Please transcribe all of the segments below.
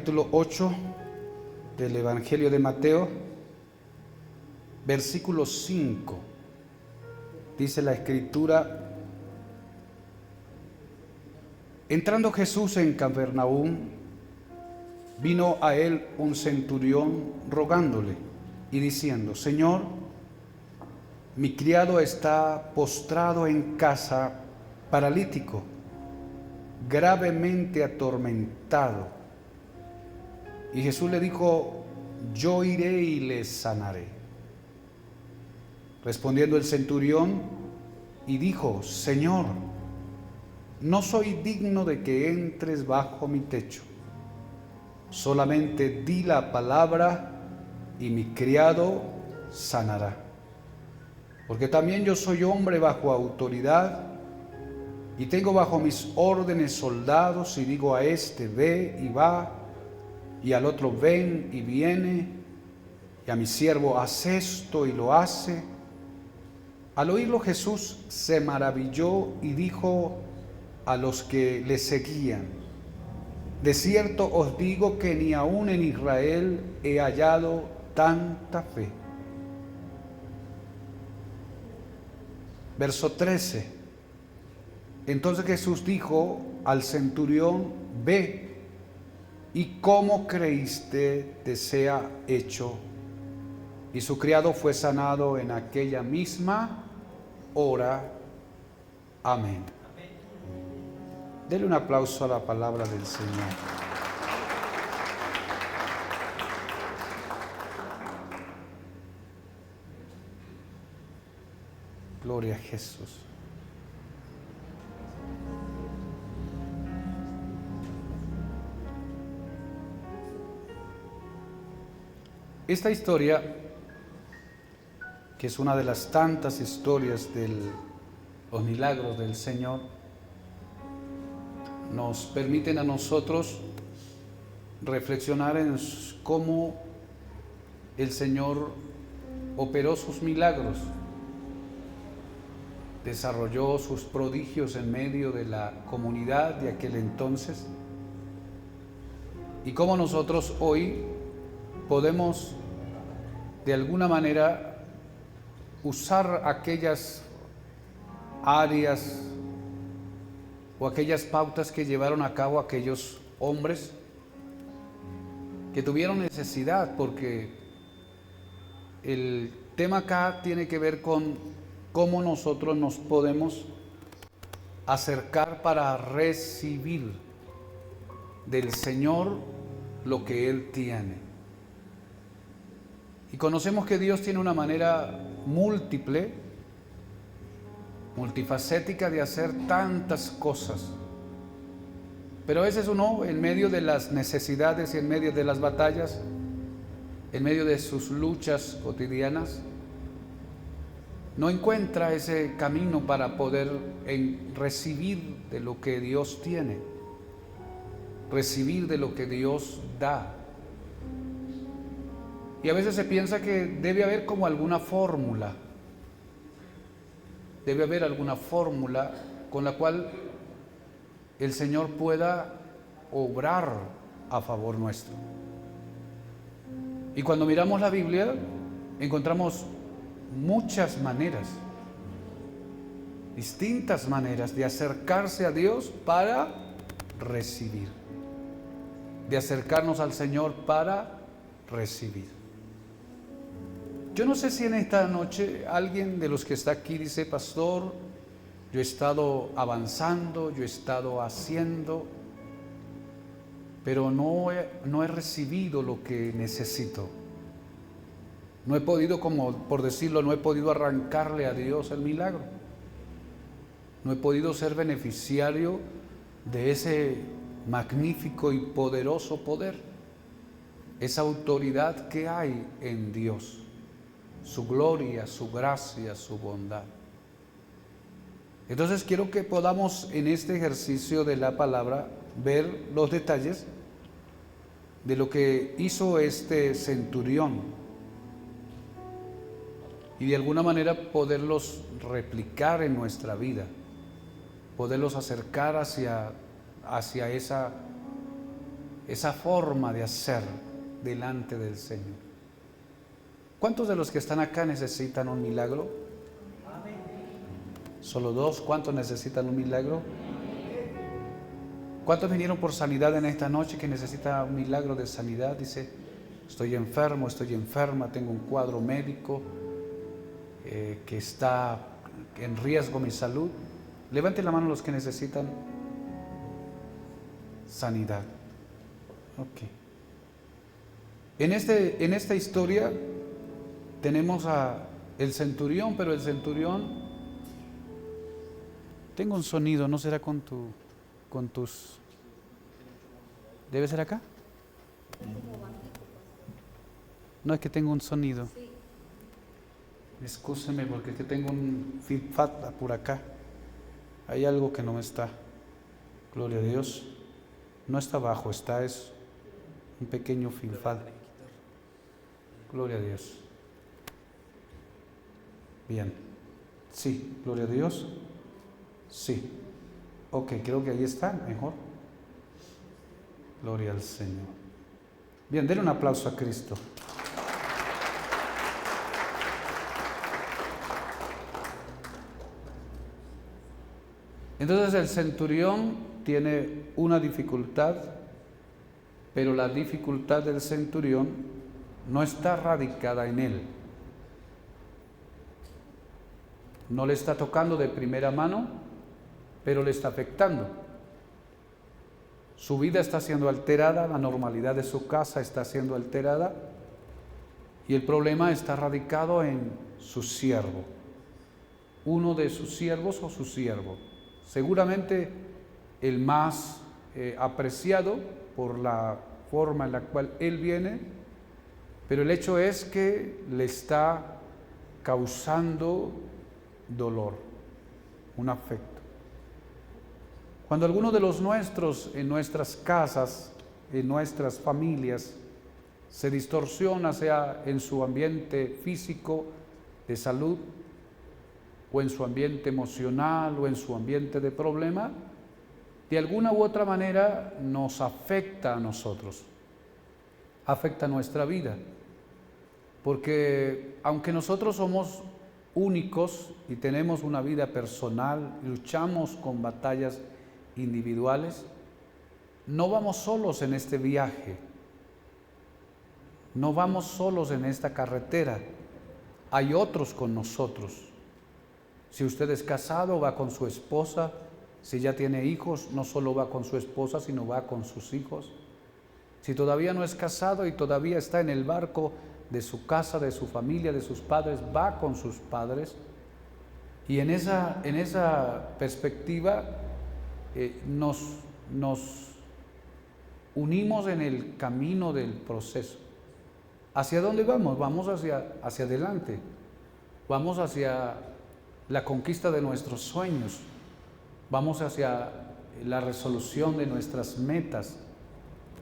capítulo 8 del Evangelio de Mateo, versículo 5. Dice la Escritura: entrando Jesús en Capernaum, vino a él un centurión rogándole y diciendo: Señor, mi criado está postrado en casa, paralítico, gravemente atormentado. Y Jesús le dijo: yo iré y le sanaré. Respondiendo el centurión y dijo: Señor, no soy digno de que entres bajo mi techo. Solamente di la palabra y mi criado sanará. Porque también yo soy hombre bajo autoridad y tengo bajo mis órdenes soldados, y digo a este: ve y va, y al otro: ven y viene, y a mi siervo: haz esto, y lo hace. Al oírlo Jesús se maravilló y dijo a los que le seguían: de cierto os digo que ni aun en Israel he hallado tanta fe. Verso 13. Entonces Jesús dijo al centurión: ve, y como creíste te sea hecho. Y su criado fue sanado en aquella misma hora. Amén. Dele un aplauso a la palabra del Señor. Gloria a Jesús. Esta historia, que es una de las tantas historias de los milagros del Señor, nos permiten a nosotros reflexionar en cómo el Señor operó sus milagros, desarrolló sus prodigios en medio de la comunidad de aquel entonces, y cómo nosotros hoy podemos de alguna manera usar aquellas áreas o aquellas pautas que llevaron a cabo aquellos hombres que tuvieron necesidad, porque el tema acá tiene que ver con cómo nosotros nos podemos acercar para recibir del Señor lo que Él tiene. Y conocemos que Dios tiene una manera múltiple, multifacética de hacer tantas cosas. Pero a veces uno, en medio de las necesidades y en medio de las batallas, en medio de sus luchas cotidianas, no encuentra ese camino para poder recibir de lo que Dios tiene, recibir de lo que Dios da. Y a veces se piensa que debe haber como alguna fórmula, debe haber alguna fórmula con la cual el Señor pueda obrar a favor nuestro. Y cuando miramos la Biblia, encontramos muchas maneras, distintas maneras de acercarse a Dios para recibir, de acercarnos al Señor para recibir. Yo no sé si en esta noche alguien de los que está aquí dice: pastor, yo he estado avanzando, yo he estado haciendo, pero no he recibido lo que necesito. No he podido, como por decirlo, no he podido arrancarle a Dios el milagro. No he podido ser beneficiario de ese magnífico y poderoso poder, esa autoridad que hay en Dios, su gloria, su gracia, su bondad. Entonces quiero que podamos en este ejercicio de la palabra ver los detalles de lo que hizo este centurión y de alguna manera poderlos replicar en nuestra vida, poderlos acercar hacia esa forma de hacer delante del Señor. ¿Cuántos de los que están acá necesitan un milagro? ¿Solo dos? ¿Cuántos necesitan un milagro? ¿Cuántos vinieron por sanidad en esta noche que necesita un milagro de sanidad? Dice, estoy enfermo, estoy enferma, tengo un cuadro médico que está en riesgo mi salud. Levanten la mano los que necesitan sanidad. Ok. En esta historia tenemos a el centurión, pero el centurión, tengo un sonido, ¿no será con tus? ¿Debe ser acá? No, es que tengo un sonido. Excúseme porque es que tengo un feedback por acá. Hay algo que no me está. Gloria a Dios. No está abajo, es un pequeño feedback. Gloria a Dios. Bien. Sí, gloria a Dios. Sí. Ok, creo que ahí está, mejor. Gloria al Señor. Bien, denle un aplauso a Cristo. Entonces el centurión tiene una dificultad, pero la dificultad del centurión no está radicada en él. No le está tocando de primera mano, pero le está afectando. Su vida está siendo alterada, la normalidad de su casa está siendo alterada y el problema está radicado en su siervo, uno de sus siervos o su siervo. Seguramente el más apreciado por la forma en la cual él viene, pero el hecho es que le está causando dolor, un afecto. Cuando alguno de los nuestros en nuestras casas, en nuestras familias, se distorsiona, sea en su ambiente físico de salud, o en su ambiente emocional, o en su ambiente de problema, de alguna u otra manera nos afecta a nosotros, afecta nuestra vida. Porque aunque nosotros somos únicos y tenemos una vida personal, luchamos con batallas individuales, no vamos solos en este viaje, no vamos solos en esta carretera, hay otros con nosotros. Si usted es casado, va con su esposa. Si ya tiene hijos, no solo va con su esposa, sino va con sus hijos. Si todavía no es casado y todavía está en el barco de su casa, de su familia, de sus padres, va con sus padres. Y en esa perspectiva nos unimos en el camino del proceso. ¿Hacia dónde vamos? Vamos hacia adelante. Vamos hacia la conquista de nuestros sueños, vamos hacia la resolución de nuestras metas,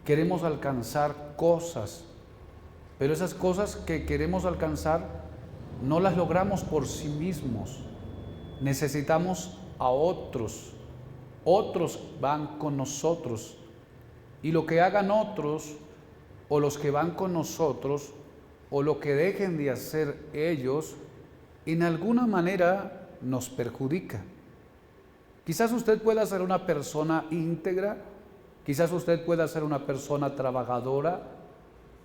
queremos alcanzar cosas, pero esas cosas que queremos alcanzar no las logramos por sí mismos, necesitamos a otros van con nosotros, y lo que hagan otros, o los que van con nosotros, o lo que dejen de hacer ellos, en alguna manera nos perjudica. Quizás usted pueda ser una persona íntegra, quizás usted pueda ser una persona trabajadora,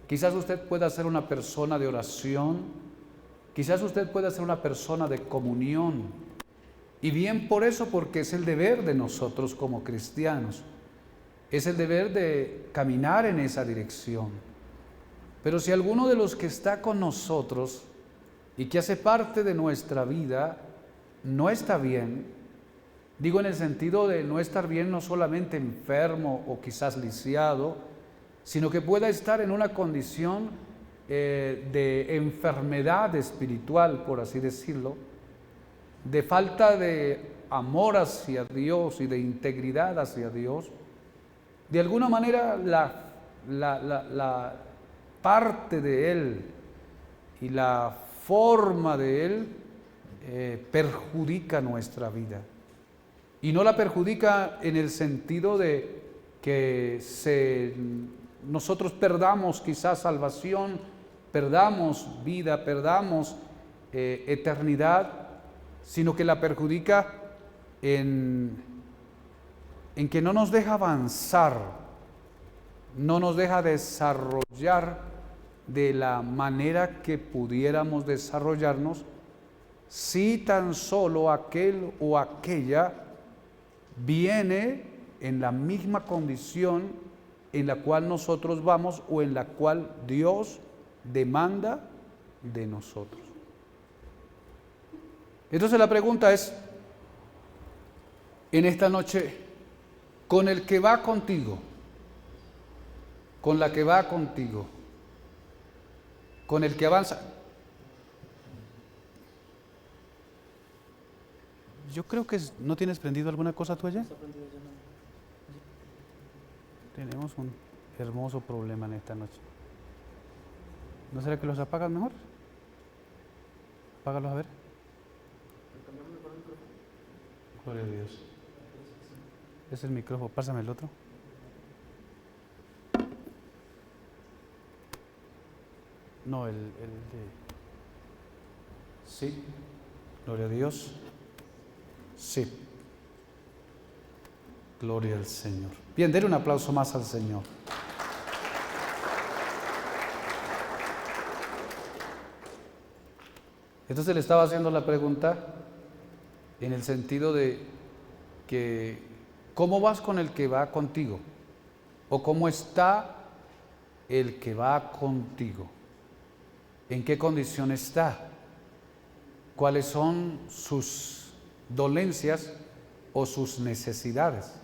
quizás usted pueda ser una persona de oración, quizás usted pueda ser una persona de comunión. Y bien por eso, porque es el deber de nosotros como cristianos, es el deber de caminar en esa dirección. Pero si alguno de los que está con nosotros y que hace parte de nuestra vida no está bien, digo en el sentido de no estar bien no solamente enfermo o quizás lisiado, sino que pueda estar en una condición de enfermedad espiritual, por así decirlo, de falta de amor hacia Dios y de integridad hacia Dios, de alguna manera la parte de Él y la forma de Él perjudica nuestra vida. Y no la perjudica en el sentido de nosotros perdamos quizás salvación, perdamos vida, perdamos eternidad, sino que la perjudica en que no nos deja avanzar, no nos deja desarrollar de la manera que pudiéramos desarrollarnos si tan solo aquel o aquella viene en la misma condición en la cual nosotros vamos o en la cual Dios demanda de nosotros. Entonces la pregunta es, en esta noche, con el que va contigo, con la que va contigo, con el que avanza. Yo creo que ¿no tienes prendido alguna cosa tuya? Tenemos un hermoso problema en esta noche. ¿No será que los apagas mejor? Apágalos a ver. Gloria a Dios. Es el micrófono, pásame el otro. No, el de... Sí, gloria a Dios. Sí. Gloria al Señor. Bien, denle un aplauso más al Señor. Entonces le estaba haciendo la pregunta en el sentido de que ¿cómo vas con el que va contigo? ¿O cómo está el que va contigo? ¿En qué condición está? ¿Cuáles son sus dolencias o sus necesidades?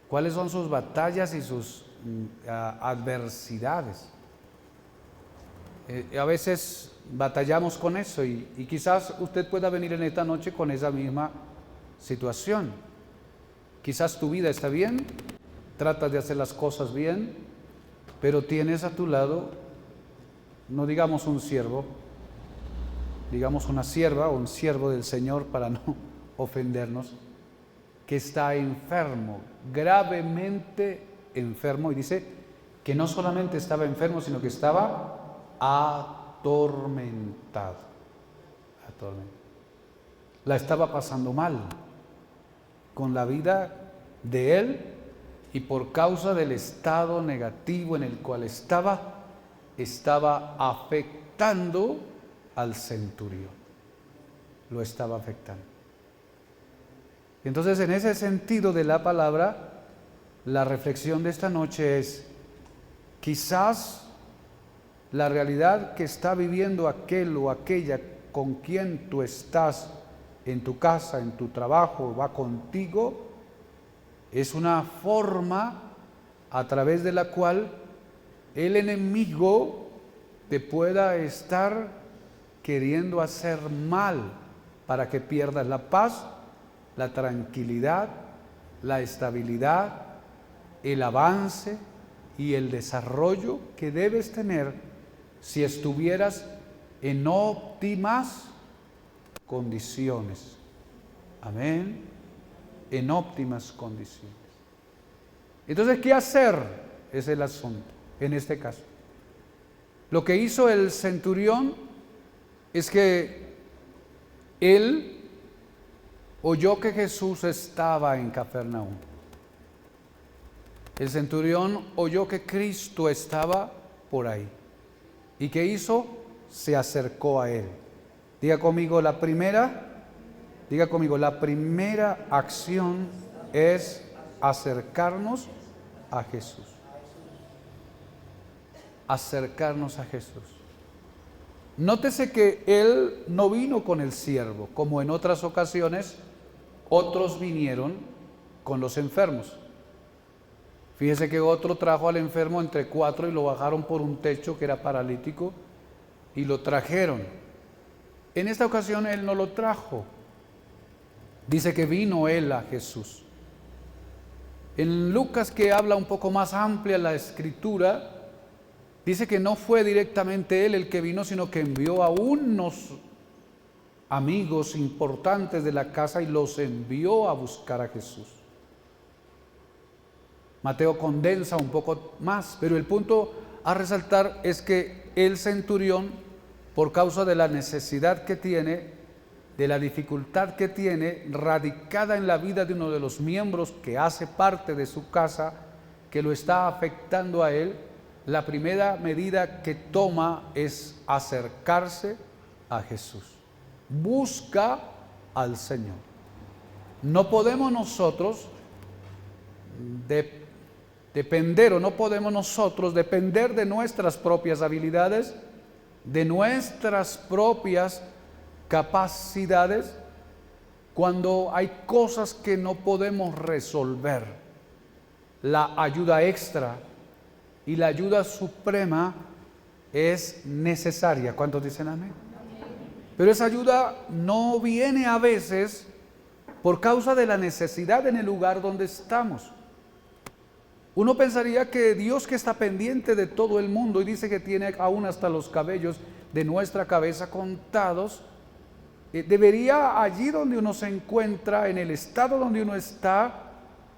¿Cuáles son sus batallas y sus adversidades? A veces batallamos con eso y quizás usted pueda venir en esta noche con esa misma situación. Quizás tu vida está bien, tratas de hacer las cosas bien, pero tienes a tu lado, no digamos un siervo, digamos una sierva o un siervo del Señor para no ofendernos, que está enfermo, gravemente enfermo, y dice que no solamente estaba enfermo, sino que estaba atormentado. La estaba pasando mal con la vida de él y por causa del estado negativo en el cual estaba afectando al centurión. Lo estaba afectando. Entonces, en ese sentido de la palabra, la reflexión de esta noche es, quizás la realidad que está viviendo aquel o aquella con quien tú estás en tu casa, en tu trabajo, va contigo, es una forma a través de la cual el enemigo te pueda estar queriendo hacer mal para que pierdas la paz, la tranquilidad, la estabilidad, el avance y el desarrollo que debes tener si estuvieras en óptimas condiciones. Amén. En óptimas condiciones. Entonces, ¿qué hacer? Es el asunto en este caso. Lo que hizo el centurión es que él oyó que Jesús estaba en Capernaum. El centurión oyó que Cristo estaba por ahí. ¿Y qué hizo? Se acercó a él. Diga conmigo, la primera acción es acercarnos a Jesús. Acercarnos a Jesús. Nótese que él no vino con el siervo, como en otras ocasiones otros vinieron con los enfermos. Fíjese que otro trajo al enfermo entre 4 y lo bajaron por un techo que era paralítico y lo trajeron. En esta ocasión él no lo trajo. Dice que vino él a Jesús. En Lucas, que habla un poco más amplia la escritura, dice que no fue directamente él el que vino, sino que envió a unos amigos importantes de la casa y los envió a buscar a Jesús. Mateo condensa un poco más, pero el punto a resaltar es que el centurión, por causa de la necesidad que tiene, de la dificultad que tiene, radicada en la vida de uno de los miembros que hace parte de su casa, que lo está afectando a él, la primera medida que toma es acercarse a Jesús. Busca al Señor. No podemos nosotros depender de nuestras propias habilidades, de nuestras propias capacidades, cuando hay cosas que no podemos resolver. La ayuda extra y la ayuda suprema es necesaria. ¿Cuántos dicen amén? Pero esa ayuda no viene a veces por causa de la necesidad en el lugar donde estamos. Uno pensaría que Dios, que está pendiente de todo el mundo y dice que tiene aún hasta los cabellos de nuestra cabeza contados, debería allí donde uno se encuentra, en el estado donde uno está,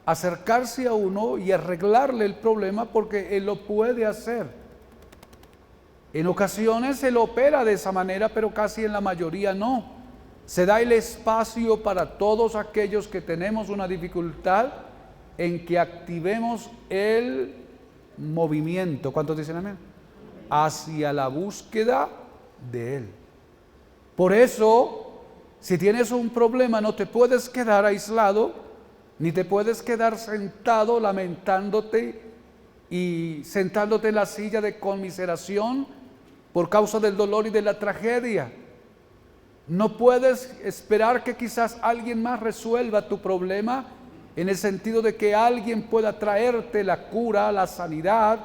acercarse a uno y arreglarle el problema, porque Él lo puede hacer. En ocasiones Él opera de esa manera, pero casi en la mayoría no. Se da el espacio para todos aquellos que tenemos una dificultad en que activemos el movimiento. ¿Cuántos dicen amén? Hacia la búsqueda de Él. Por eso, si tienes un problema, no te puedes quedar aislado, ni te puedes quedar sentado lamentándote y sentándote en la silla de conmiseración por causa del dolor y de la tragedia. No puedes esperar que quizás alguien más resuelva tu problema, en el sentido de que alguien pueda traerte la cura, la sanidad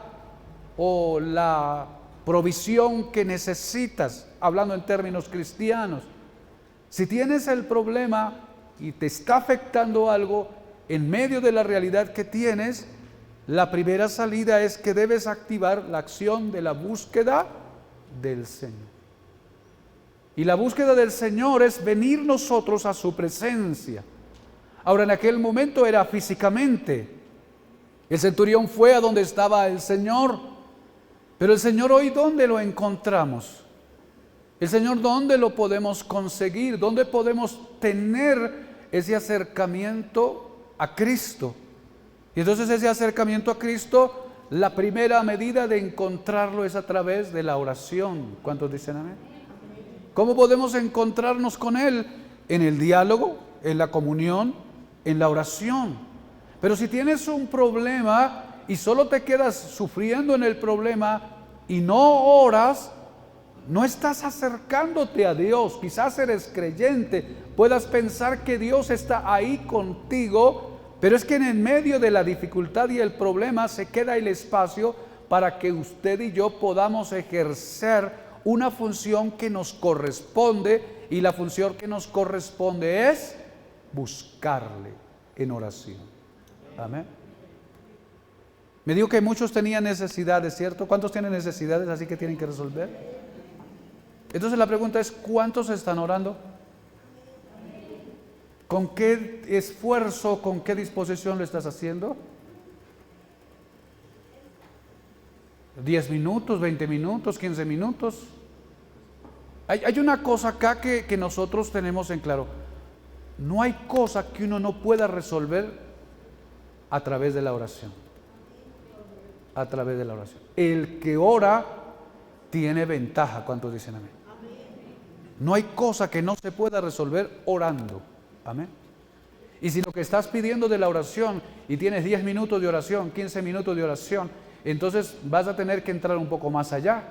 o la provisión que necesitas, hablando en términos cristianos. Si tienes el problema y te está afectando algo en medio de la realidad que tienes, la primera salida es que debes activar la acción de la búsqueda del Señor. Y la búsqueda del Señor es venir nosotros a su presencia. Ahora, en aquel momento era físicamente. El centurión fue a donde estaba el Señor. Pero el Señor hoy, ¿dónde lo encontramos? El Señor, ¿dónde lo podemos conseguir? ¿Dónde podemos tener ese acercamiento a Cristo? Y entonces ese acercamiento a Cristo, la primera medida de encontrarlo es a través de la oración. ¿Cuántos dicen amén? ¿Cómo podemos encontrarnos con Él? En el diálogo, en la comunión, en la oración. Pero si tienes un problema y solo te quedas sufriendo en el problema y no oras, no estás acercándote a Dios. Quizás eres creyente, puedas pensar que Dios está ahí contigo, pero es que en el medio de la dificultad y el problema se queda el espacio para que usted y yo podamos ejercer una función que nos corresponde, y la función que nos corresponde es buscarle en oración. Amén. Me dijo que muchos tenían necesidades, ¿cierto? ¿Cuántos tienen necesidades así que tienen que resolver? Entonces la pregunta es, ¿cuántos están orando? ¿Con qué esfuerzo, con qué disposición lo estás haciendo? 10 minutos, 20 minutos, 15 minutos. Hay una cosa acá que nosotros tenemos en claro. No hay cosa que uno no pueda resolver a través de la oración. A través de la oración. El que ora tiene ventaja. ¿Cuántos dicen amén? No hay cosa que no se pueda resolver orando. Amén. Y si lo que estás pidiendo de la oración y tienes 10 minutos de oración, 15 minutos de oración, entonces vas a tener que entrar un poco más allá.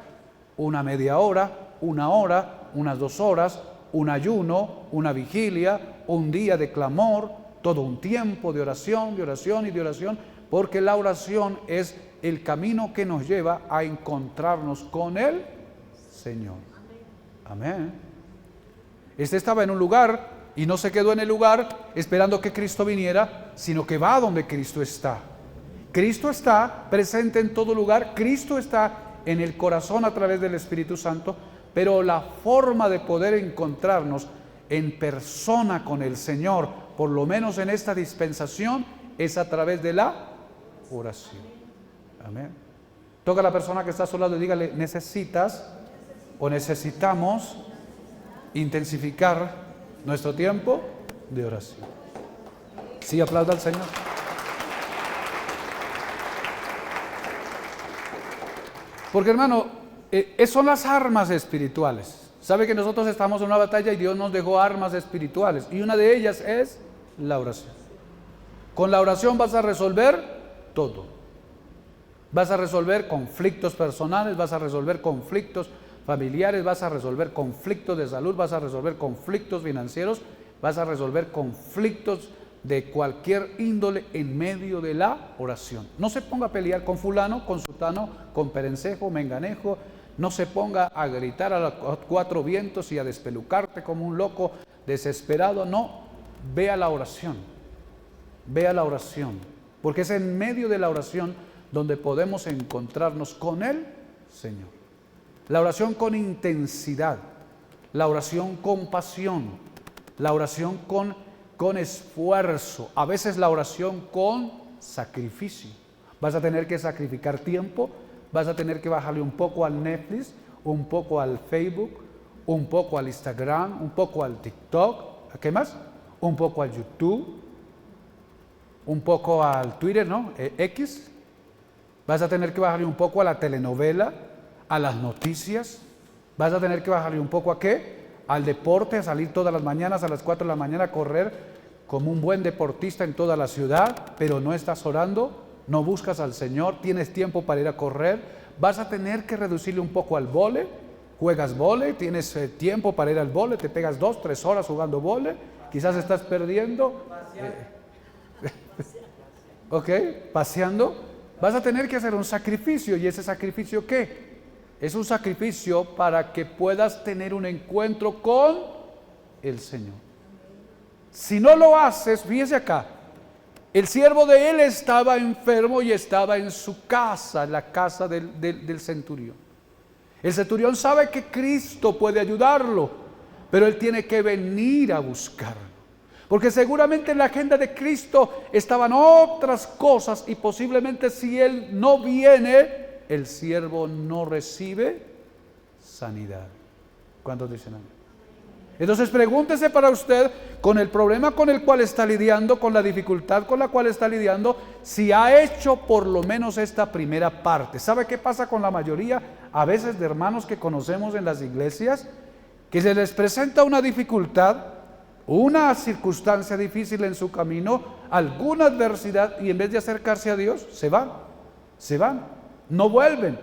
Una media hora, una hora, unas 2 horas, un ayuno, una vigilia, un día de clamor, todo un tiempo de oración, de oración y de oración, porque la oración es el camino que nos lleva a encontrarnos con el Señor. Amén. Este estaba en un lugar y no se quedó en el lugar esperando que Cristo viniera, sino que va a donde Cristo está. Cristo está presente en todo lugar, Cristo está en el corazón a través del Espíritu Santo, pero la forma de poder encontrarnos en persona con el Señor, por lo menos en esta dispensación, es a través de la oración. Amén. Toca a la persona que está a su lado y dígale, necesitas o necesitamos intensificar nuestro tiempo de oración. Sí, aplauda al Señor. Porque hermano, son las armas espirituales. Sabe que nosotros estamos en una batalla y Dios nos dejó armas espirituales. Y una de ellas es la oración. Con la oración vas a resolver todo. Vas a resolver conflictos personales, vas a resolver conflictos familiares, vas a resolver conflictos de salud, vas a resolver conflictos financieros, vas a resolver conflictos de cualquier índole en medio de la oración. No se ponga a pelear con fulano, con sutano, con perencejo, menganejo. No se ponga a gritar a los cuatro vientos y a despelucarte como un loco desesperado. No, vea la oración. Vea la oración. Porque es en medio de la oración donde podemos encontrarnos con el Señor. La oración con intensidad. La oración con pasión. La oración con esfuerzo. A veces la oración con sacrificio. Vas a tener que sacrificar tiempo. Vas a tener que bajarle un poco al Netflix, un poco al Facebook, un poco al Instagram, un poco al TikTok, ¿qué más? Un poco al YouTube, un poco al Twitter, ¿no? X. Vas a tener que bajarle un poco a la telenovela, a las noticias. Vas a tener que bajarle un poco ¿a qué? Al deporte, a salir todas las mañanas a las 4 de la mañana a correr como un buen deportista en toda la ciudad, pero no estás orando. No buscas al Señor, tienes tiempo para ir a correr, vas a tener que reducirle un poco al vóley, juegas vóley, tienes tiempo para ir al vóley, te pegas 2-3 horas jugando vóley, quizás estás perdiendo, ok, paseando, vas a tener que hacer un sacrificio. ¿Y ese sacrificio qué? Es un sacrificio para que puedas tener un encuentro con el Señor. Si no lo haces, fíjese acá, el siervo de él estaba enfermo y estaba en su casa, en la casa del centurión. El centurión sabe que Cristo puede ayudarlo, pero él tiene que venir a buscarlo. Porque seguramente en la agenda de Cristo estaban otras cosas y posiblemente si él no viene, el siervo no recibe sanidad. ¿Cuántos dicen amén? Entonces pregúntese para usted, con el problema con el cual está lidiando, con la dificultad con la cual está lidiando, si ha hecho por lo menos esta primera parte. ¿Sabe qué pasa con la mayoría a veces de hermanos que conocemos en las iglesias? Que se les presenta una dificultad, una circunstancia difícil en su camino, alguna adversidad, y en vez de acercarse a Dios, se van, no vuelven,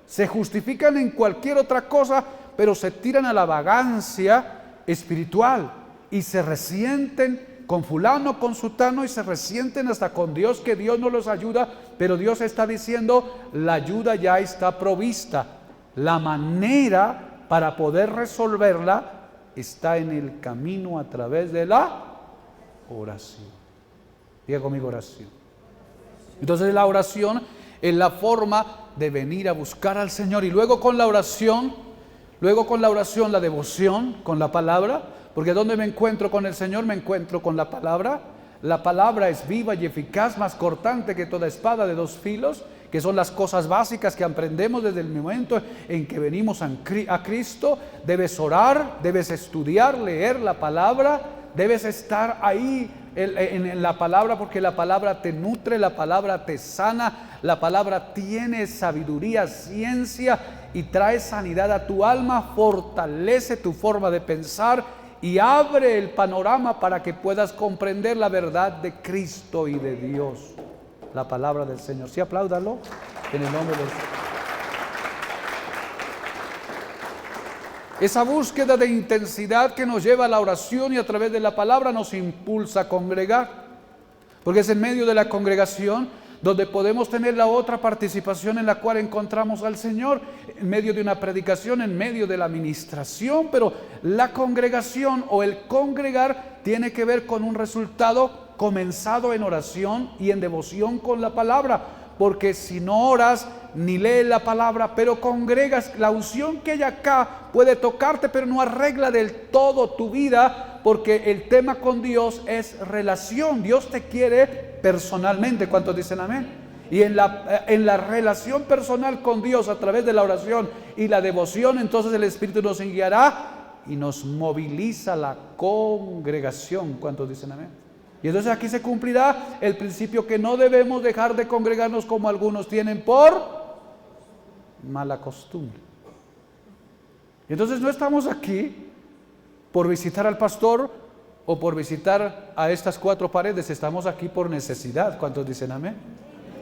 se justifican en cualquier otra cosa, pero se tiran a la vagancia espiritual y se resienten con fulano, con sutano, y se resienten hasta con Dios, que Dios no los ayuda, pero Dios está diciendo, la ayuda ya está provista, la manera para poder resolverla está en el camino a través de la oración. Diga conmigo, oración. Entonces la oración es la forma de venir a buscar al Señor, y luego con la oración la devoción con la palabra, porque ¿dónde me encuentro con el Señor? Me encuentro con la palabra. La palabra es viva y eficaz, más cortante que toda espada de 2 filos, que son las cosas básicas que aprendemos desde el momento en que venimos a Cristo. Debes orar, debes estudiar, leer la palabra, debes estar ahí en la palabra, porque la palabra te nutre, la palabra te sana, la palabra tiene sabiduría, ciencia y trae sanidad a tu alma, fortalece tu forma de pensar y abre el panorama para que puedas comprender la verdad de Cristo y de Dios. La palabra del Señor. Sí, apláudalo en el nombre del Señor. Esa búsqueda de intensidad que nos lleva a la oración y a través de la palabra nos impulsa a congregar, porque es en medio de la congregación donde podemos tener la otra participación en la cual encontramos al Señor, en medio de una predicación, en medio de la administración. Pero la congregación o el congregar tiene que ver con un resultado comenzado en oración y en devoción con la palabra, porque si no oras ni lees la palabra, pero congregas, la unción que hay acá puede tocarte, pero no arregla del todo tu vida, porque el tema con Dios es relación. Dios te quiere personalmente. ¿Cuántos dicen amén? y en la relación personal con Dios a través de la oración y la devoción, entonces el Espíritu nos guiará y nos moviliza la congregación. ¿Cuántos dicen amén? Y entonces aquí se cumplirá el principio que no debemos dejar de congregarnos como algunos tienen por mala costumbre. Y entonces no estamos aquí por visitar al pastor o por visitar a estas 4 paredes, estamos aquí por necesidad. ¿Cuántos dicen amén?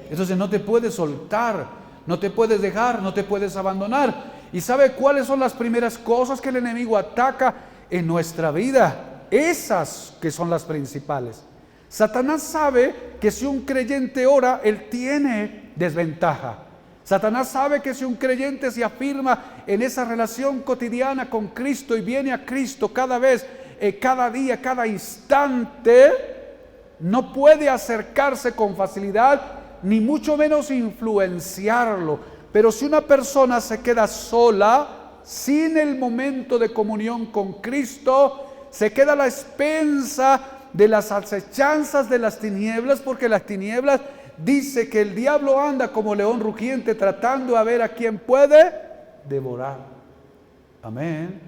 Entonces no te puedes soltar, no te puedes dejar, no te puedes abandonar. ¿Y sabe cuáles son las primeras cosas que el enemigo ataca en nuestra vida? Esas que son las principales. Satanás sabe que si un creyente ora, él tiene desventaja. Satanás sabe que si un creyente se afirma en esa relación cotidiana con Cristo y viene a Cristo cada vez, cada día, cada instante, no puede acercarse con facilidad, ni mucho menos influenciarlo. Pero si una persona se queda sola, sin el momento de comunión con Cristo, se queda a la expensa de las acechanzas de las tinieblas, porque las tinieblas dice que el diablo anda como león rugiente tratando a ver a quién puede devorar. Amén.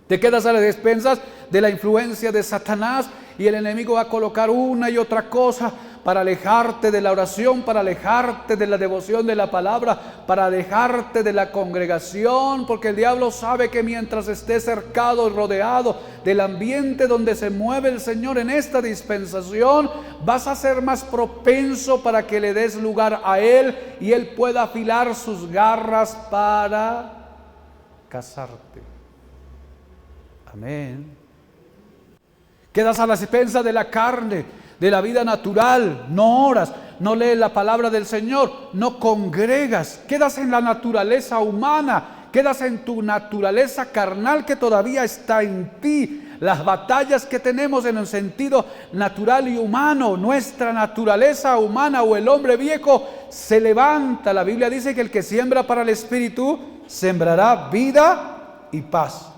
Te quedas a las expensas de la influencia de Satanás y el enemigo va a colocar una y otra cosa para alejarte de la oración, para alejarte de la devoción de la palabra, para alejarte de la congregación, porque el diablo sabe que mientras estés cercado y rodeado del ambiente donde se mueve el Señor en esta dispensación, vas a ser más propenso para que le des lugar a Él y Él pueda afilar sus garras para cazarte. Amén. Quedas a la expensa de la carne, de la vida natural, no oras, no lees la palabra del Señor, no congregas, quedas en la naturaleza humana, quedas en tu naturaleza carnal que todavía está en ti. Las batallas que tenemos en el sentido natural y humano, nuestra naturaleza humana o el hombre viejo se levanta. La Biblia dice que el que siembra para el Espíritu sembrará vida y paz.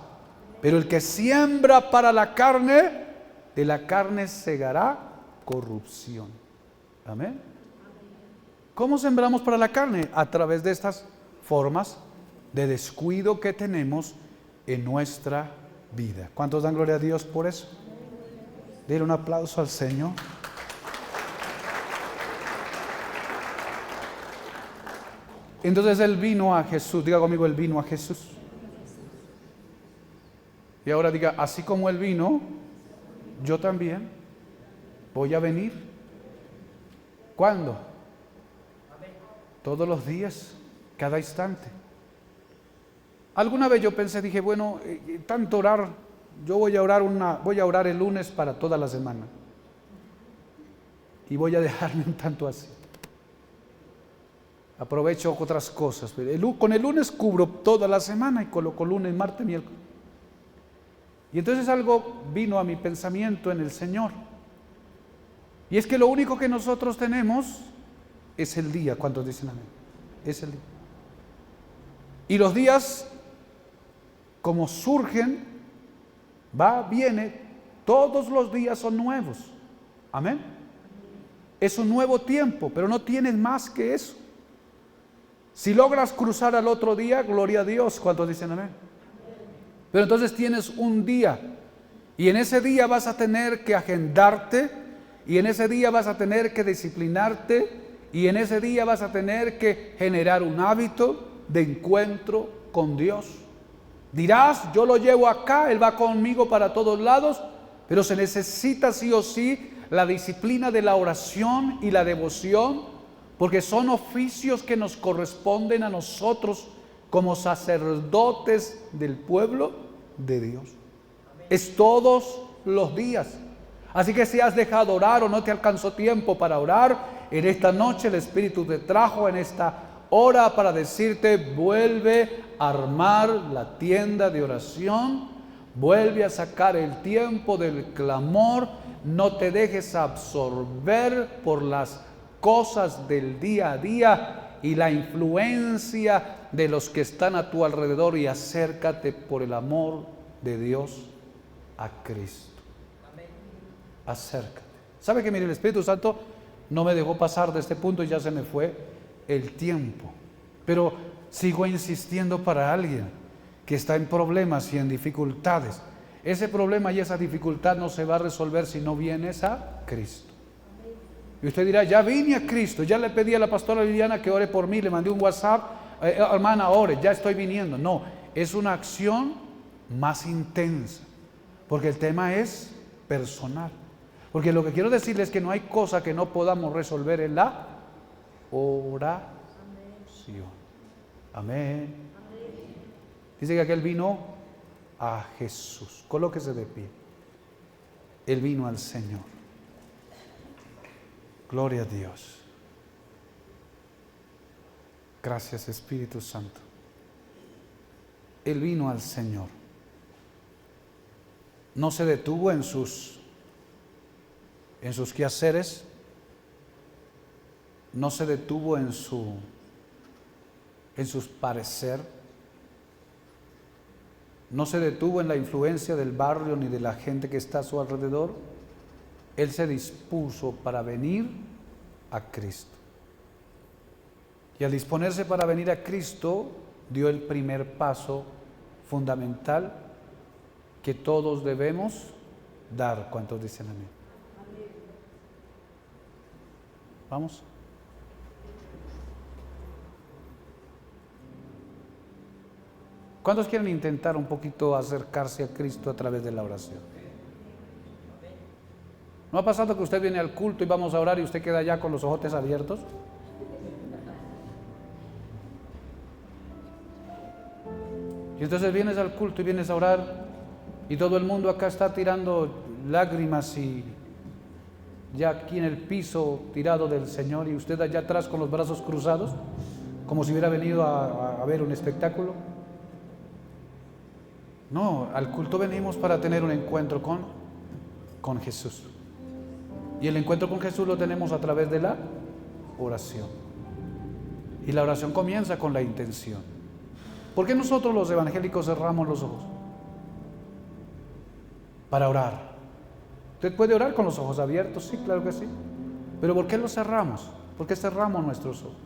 Pero el que siembra para la carne, de la carne segará corrupción. Amén. ¿Cómo sembramos para la carne? A través de estas formas de descuido que tenemos en nuestra vida. ¿Cuántos dan gloria a Dios por eso? Denle un aplauso al Señor. Entonces Él vino a Jesús. Diga conmigo, Él vino a Jesús. Y ahora diga, así como Él vino, yo también voy a venir. ¿Cuándo? Todos los días, cada instante. Alguna vez yo pensé, dije, bueno, tanto orar, yo voy a orar el lunes para toda la semana. Y voy a dejarme un tanto así. Aprovecho otras cosas. Con el lunes cubro toda la semana y coloco lunes, martes, miércoles. Y entonces algo vino a mi pensamiento en el Señor. Y es que lo único que nosotros tenemos es el día. ¿Cuántos dicen amén? Es el día. Y los días, como surgen, viene, todos los días son nuevos. Amén. Es un nuevo tiempo, pero no tienes más que eso. Si logras cruzar al otro día, gloria a Dios. ¿Cuántos dicen amén? Pero entonces tienes un día y en ese día vas a tener que agendarte y en ese día vas a tener que disciplinarte y en ese día vas a tener que generar un hábito de encuentro con Dios. Dirás, yo lo llevo acá, Él va conmigo para todos lados, pero se necesita sí o sí la disciplina de la oración y la devoción, porque son oficios que nos corresponden a nosotros como sacerdotes del pueblo de Dios. Es todos los días. Así que si has dejado orar o no te alcanzó tiempo para orar, en esta noche el Espíritu te trajo en esta hora para decirte, vuelve a armar la tienda de oración, vuelve a sacar el tiempo del clamor, no te dejes absorber por las cosas del día a día y la influencia de los que están a tu alrededor y acércate por el amor de Dios a Cristo. Amén. Acércate. ¿Sabe que mire, el Espíritu Santo no me dejó pasar de este punto y ya se me fue el tiempo. Pero sigo insistiendo para alguien que está en problemas y en dificultades. Ese problema y esa dificultad no se va a resolver si no vienes a Cristo. Y usted dirá, ya vine a Cristo, ya le pedí a la pastora Liliana que ore por mí, le mandé un WhatsApp, hermana, ore, ya estoy viniendo. No, es una acción más intensa, porque el tema es personal. Porque lo que quiero decirles es que no hay cosa que no podamos resolver en la oración. Amén. Dice que aquel vino a Jesús. Colóquese de pie. Él vino al Señor. Gloria a Dios. Gracias, Espíritu Santo. Él vino al Señor. No se detuvo en sus quehaceres. No se detuvo en sus parecer. No se detuvo en la influencia del barrio ni de la gente que está a su alrededor. Él se dispuso para venir a Cristo. Y al disponerse para venir a Cristo, dio el primer paso fundamental que todos debemos dar. ¿Cuántos dicen amén? Vamos. ¿Cuántos quieren intentar un poquito acercarse a Cristo a través de la oración? ¿No ha pasado que usted viene al culto y vamos a orar y usted queda allá con los ojotes abiertos? Y entonces vienes al culto y vienes a orar y todo el mundo acá está tirando lágrimas y ya aquí en el piso tirado del Señor y usted allá atrás con los brazos cruzados como si hubiera venido a ver un espectáculo. No, al culto venimos para tener un encuentro con Jesús. Y el encuentro con Jesús lo tenemos a través de la oración. Y la oración comienza con la intención. ¿Por qué nosotros los evangélicos cerramos los ojos? Para orar. ¿Usted puede orar con los ojos abiertos? Sí, claro que sí. ¿Pero por qué los cerramos? ¿Por qué cerramos nuestros ojos?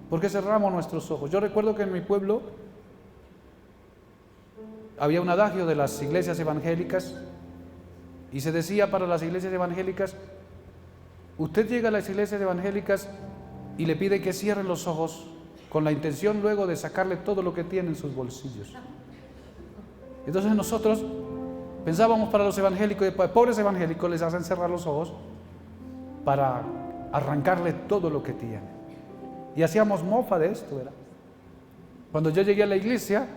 ¿Por qué cerramos nuestros ojos? Yo recuerdo que en mi pueblo había un adagio de las iglesias evangélicas y se decía para las iglesias evangélicas, usted llega a las iglesias evangélicas y le pide que cierren los ojos con la intención luego de sacarle todo lo que tiene en sus bolsillos. Entonces nosotros pensábamos para los evangélicos, pobres evangélicos les hacen cerrar los ojos para arrancarle todo lo que tiene. Y hacíamos mofa de esto, ¿verdad? Cuando yo llegué a la iglesia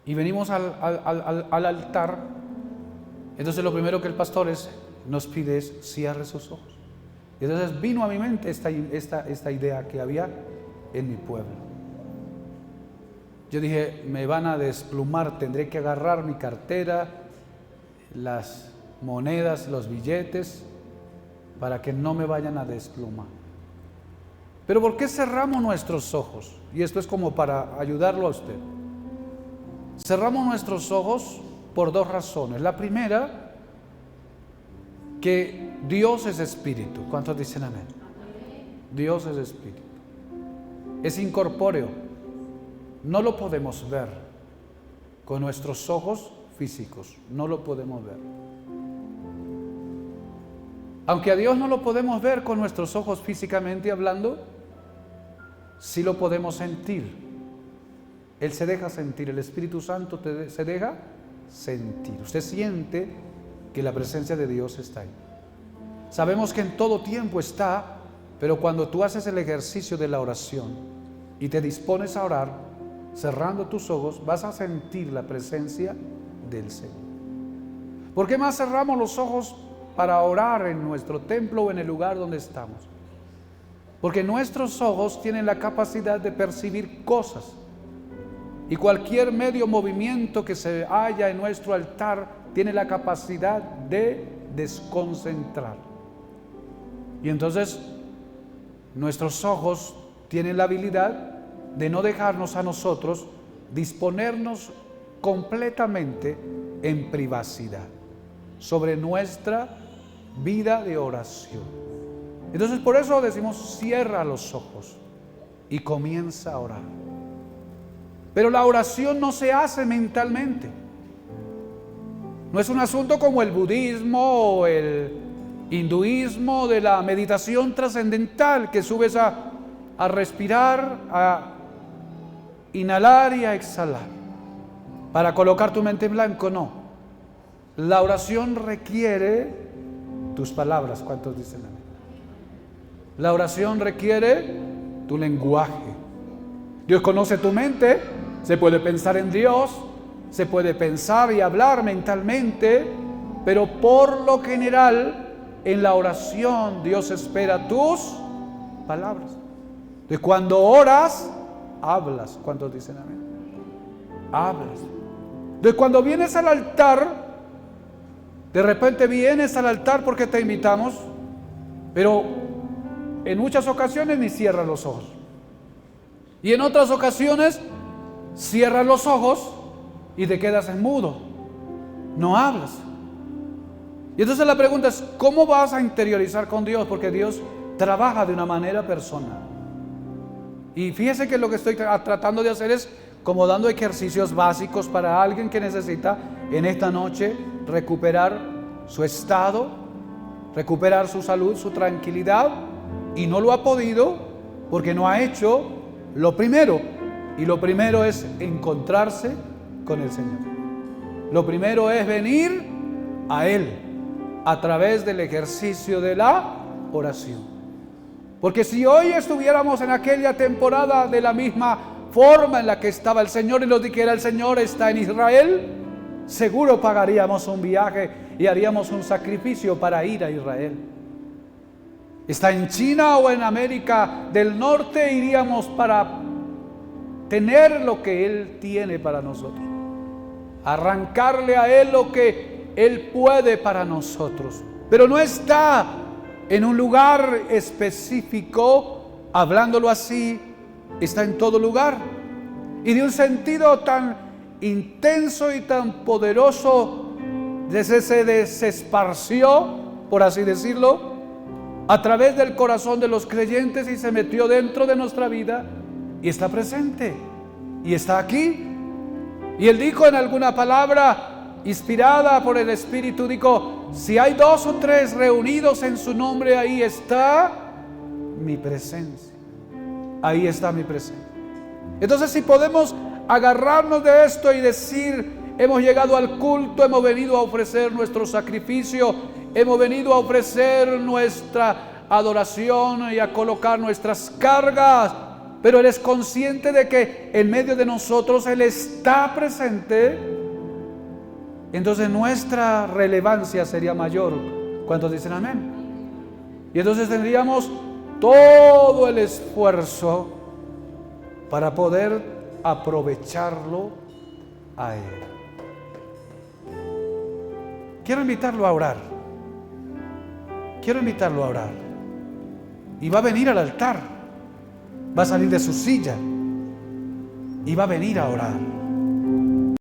y venimos al altar, entonces lo primero que el pastor nos pide es cierre sus ojos. Y entonces vino a mi mente esta idea que había en mi pueblo. Yo dije, me van a desplumar, tendré que agarrar mi cartera, las monedas, los billetes, para que no me vayan a desplumar. Pero ¿por qué cerramos nuestros ojos? Y esto es como para ayudarlo a usted. Cerramos nuestros ojos por dos razones. La primera, que Dios es espíritu. ¿Cuántos dicen amén? Dios es espíritu. Es incorpóreo. No lo podemos ver con nuestros ojos físicos. No lo podemos ver. Aunque a Dios no lo podemos ver con nuestros ojos físicamente hablando, sí lo podemos sentir. Él se deja sentir, el Espíritu Santo se deja sentir. Usted siente que la presencia de Dios está ahí. Sabemos que en todo tiempo está, pero cuando tú haces el ejercicio de la oración y te dispones a orar, cerrando tus ojos, vas a sentir la presencia del Señor. ¿Por qué más cerramos los ojos para orar en nuestro templo o en el lugar donde estamos? Porque nuestros ojos tienen la capacidad de percibir cosas y cualquier medio movimiento que se haya en nuestro altar tiene la capacidad de desconcentrar. Y entonces nuestros ojos tienen la habilidad de no dejarnos a nosotros disponernos completamente en privacidad. sobre nuestra vida de oración. Entonces por eso decimos, cierra los ojos y comienza a orar. Pero la oración no se hace mentalmente. No es un asunto como el budismo o el hinduismo de la meditación trascendental, que subes a respirar, a inhalar y a exhalar para colocar tu mente en blanco. No. La oración requiere tus palabras. ¿Cuántos dicen amén? La oración requiere tu lenguaje. Dios conoce tu mente. Se puede pensar en Dios, se puede pensar y hablar mentalmente, pero por lo general en la oración Dios espera tus palabras. De cuando oras, hablas. ¿Cuántos dicen amén? Hablas. De cuando vienes al altar, de repente vienes al altar porque te invitamos, pero en muchas ocasiones ni cierras los ojos. Y en otras ocasiones cierras los ojos y te quedas en mudo. No hablas. Y entonces la pregunta es, ¿cómo vas a interiorizar con Dios? Porque Dios trabaja de una manera personal. Y fíjese que lo que estoy tratando de hacer es como dando ejercicios básicos para alguien que necesita en esta noche recuperar su estado, recuperar su salud, su tranquilidad, y no lo ha podido porque no ha hecho lo primero. Y lo primero es encontrarse con el Señor. Lo primero es venir a Él a través del ejercicio de la oración. Porque si hoy estuviéramos en aquella temporada de la misma forma en la que estaba el Señor y nos dijera el Señor está en Israel, seguro pagaríamos un viaje y haríamos un sacrificio para ir a Israel. Está en China o en América del Norte, iríamos para tener lo que Él tiene para nosotros, arrancarle a Él lo que Él puede para nosotros. Pero no está en un lugar específico, hablándolo así, está en todo lugar. Y de un sentido tan intenso y tan poderoso, se desesparció, por así decirlo, a través del corazón de los creyentes y se metió dentro de nuestra vida y está presente y está aquí. Y Él dijo en alguna palabra inspirada por el Espíritu, dijo, si hay 2 o 3 reunidos en su nombre, ahí está mi presencia. Ahí está mi presencia. Entonces, si podemos agarrarnos de esto y decir, hemos llegado al culto, hemos venido a ofrecer nuestro sacrificio, hemos venido a ofrecer nuestra adoración y a colocar nuestras cargas, pero Él es consciente de que en medio de nosotros Él está presente, entonces nuestra relevancia sería mayor. ¿Cuántos dicen amén? Y entonces tendríamos todo el esfuerzo para poder aprovecharlo a Él. Quiero invitarlo a orar. Quiero invitarlo a orar. Y va a venir al altar. Va a salir de su silla y va a venir a orar.